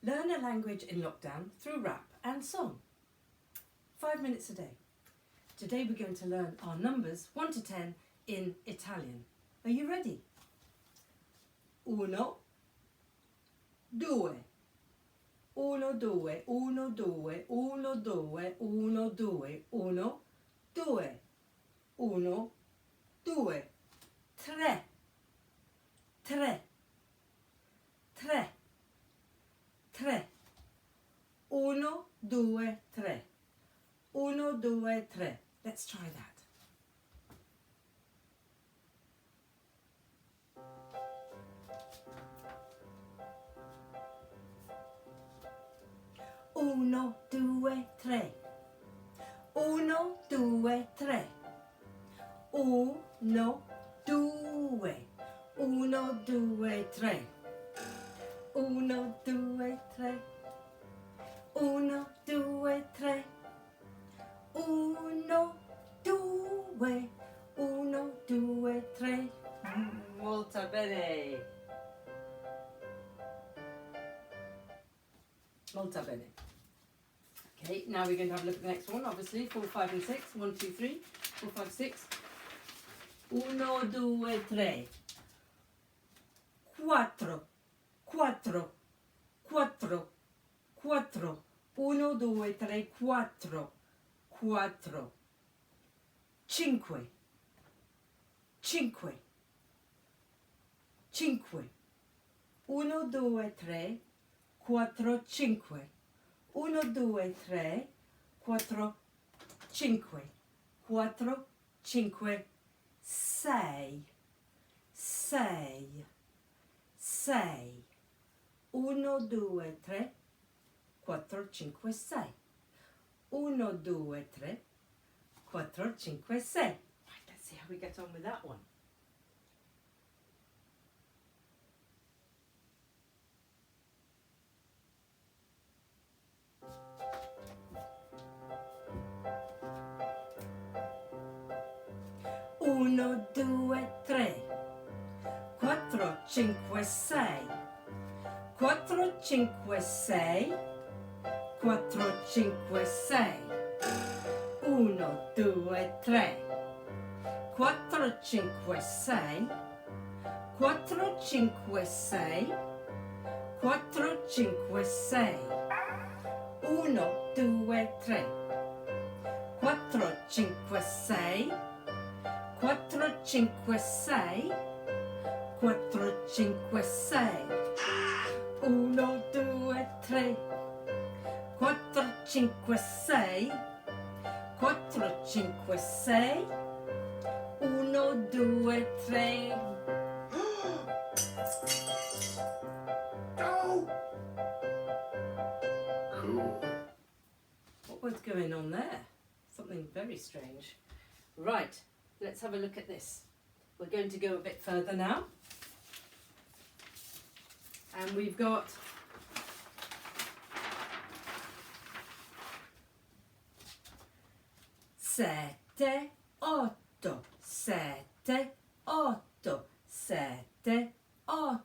Learn a language in lockdown through rap and song. 5 minutes a day. Today we're going to learn our numbers 1 to 10 in Italian. Are you ready? 1, 2, 1, 2, 1, 2, 1, 2, 1, 2, 1, 2, 1, 2, 3, 3, 3, 3, 1, 2, 3, 1, 2, 3. Let's try that. 1, 2, 3. 1, 2, 3. 1, 2. 1, 2, 3. 1, 2, 3. 1, 2, 3. 1, 2, 1, 2, 3. Molto bene. Molto bene. Okay, now we're going to have a look at the next one, obviously. 4, 5 and 6. 1, 2, 3. 4, 5, 6. 1, 2, 3. 4, 4, 4, 4. 1, 2, 3, 4. 4. 5. 5. 5. 1, 2, 3, 4, 5. 1, 2, 3, 4, 5. 4, 5, 6. 6. 6. 1, 2, 3, 4, 5, 6. 1, 2, 3, 4, 5, 6. Right, let's see how we get on with that one. Uno, due, tre, 4, 5, 6. 4, 5, 6. 4, 5, 6. 1, 2, 3. 4, 5, 6. 4, 5, 6. 4, 5, 6. 1, 2, 3. 4, 5, 6. 4, 5, 6. 4, 5, 6. 1, 2, 3. 4, 5, 6. 4, 5, 6. 1, 2, 3. Cool. What was going on there? Something very strange. Right, let's have a look at this. We're going to go a bit further now. And we've got sette, 8, 7, 8, 7, 8,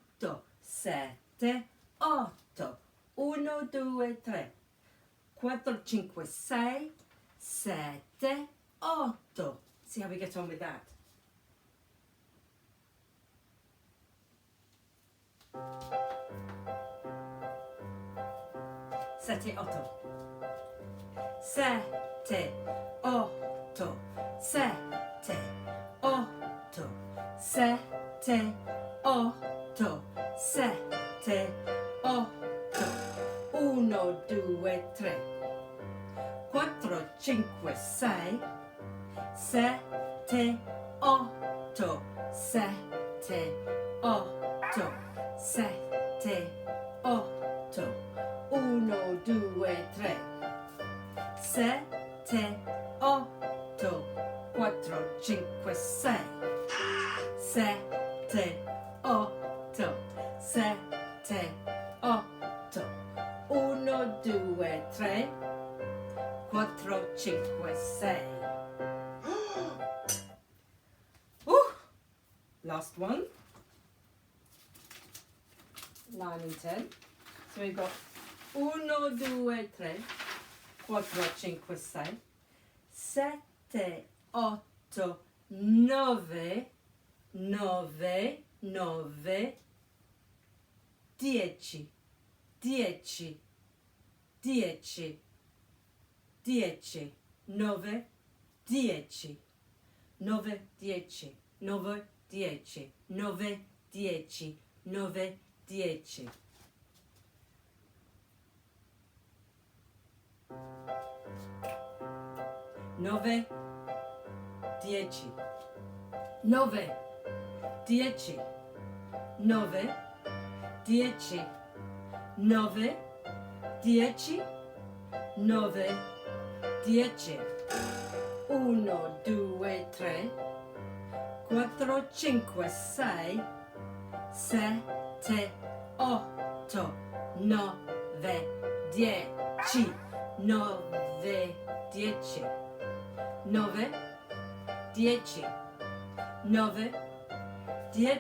7, 8, 1, 2, 3, 4, 5, 6, 7, 8. See how we get on with that. Sette, 8. Sette, 8. Sette, 8. Sette, 8. Sette, 8. 1, 2, 3. 4, 5, 6. 7, 8. 7, 8. 7, 8. 1, 2, 3. 7, 8. 4, 5, 6. 7, 8. 7, 8. 1, 2, 3. 4, 5, 6. Last one. 9 and 10. So we've got 1, 2, 3, 4, 5, 6, 7, 8, 9, 9, 9, 10, 10, 10, 10, 9, 10, 9, 10, 9, 10, 9, 10, 9, 10. Nove, 10, 9, 10, 9, 10, 9, 10, 9, 10. 1, 2, 3, 4, 5, 6, 7, 8, 9, 10, 9, 10, 9, 10, 9, 10,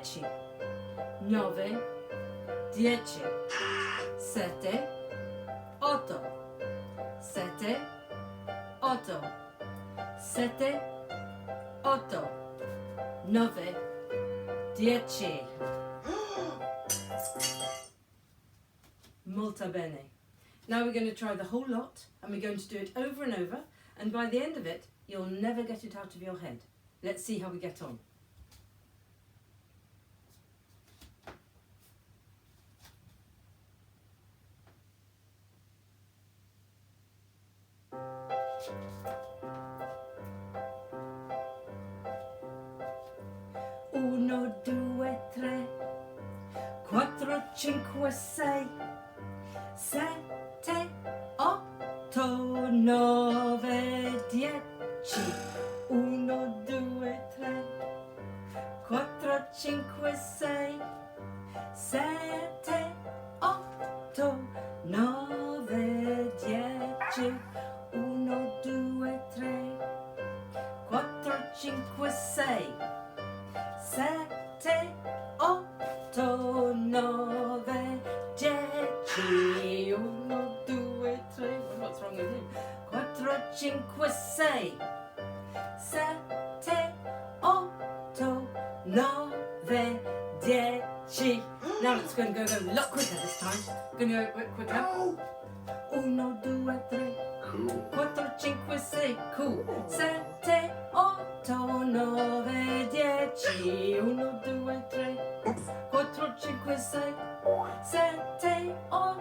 9, 10, 7, 8, 7, 8, 7, 8, 9, 10. Molto bene. Now we're going to try the whole lot and we're going to do it over and over, and by the end of it you'll never get it out of your head. Let's see how we get on. Uno, due, tre, 4, 5, 6, 7, 8, 9, 10. 1, 2, 3, 4, 5, 6, 7, 8, 9, 10. 1, 2, 3, 4, 5, 6, 7, 8, 9, 10. 1, 2, 3, what's wrong with him? 4, 5, 6, 7, 8, 9, 10. Now let's go a lot quicker this time. Going to go a bit quicker. 1, 2, 3, 4, 5, 6, cool. 7, 8, 9, 10. 1, 2, 3, 4, 5, 6, 7, 8,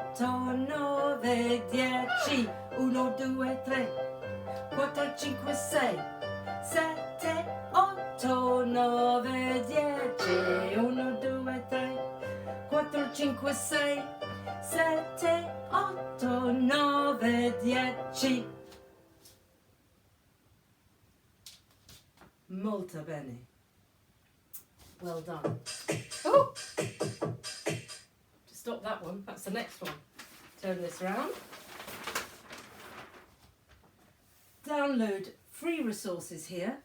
9, 10. 1, 2, 3, 4, 5, 6, 7, 8, 9, 10. 1, 2, 3, 4, 5, 6, 7, 8, 9, 10. Molto bene. Well done. Oh! Stop that one. That's the next one. Turn this round. Download free resources here